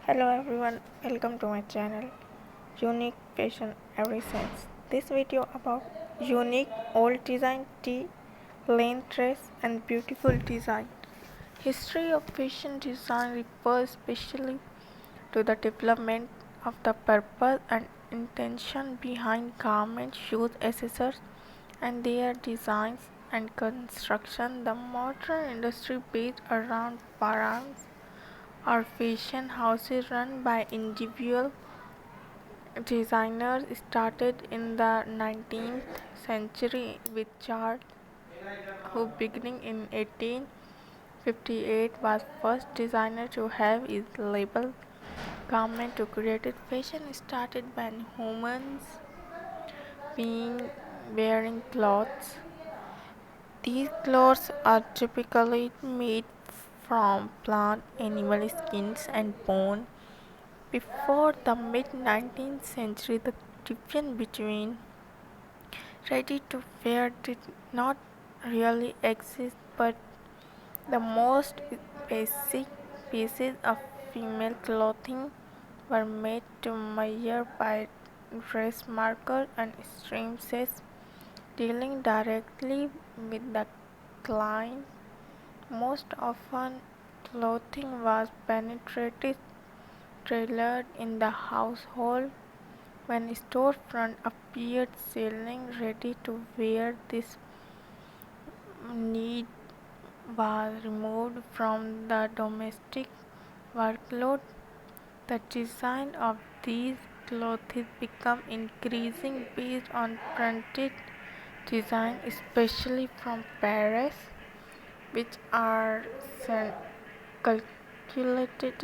Hello everyone, welcome to my channel Unique Fashion Every Sense. This video about unique old design tea, lane dress and beautiful design. History of fashion design refers especially to the development of the purpose and intention behind garments, shoes, accessories and their designs and construction. The modern industry based around brands or fashion houses run by individual designers started in the 19th century with Charles who beginning in 1858 was first designer to have his label garment to create fashion started by humans being wearing clothes. These clothes are typically made from plant animal skins and bone. Before the mid 19th century, the difference between ready to wear did not really exist, but the most basic pieces of female clothing were made to measure by dressmaker and seamstresses dealing directly with the client. Most often, clothing was penetrated tailored in the household. When storefront appeared selling ready to wear, this need was removed from the domestic workload. The design of these clothes became increasing based on printed design, especially from Paris, which are calculated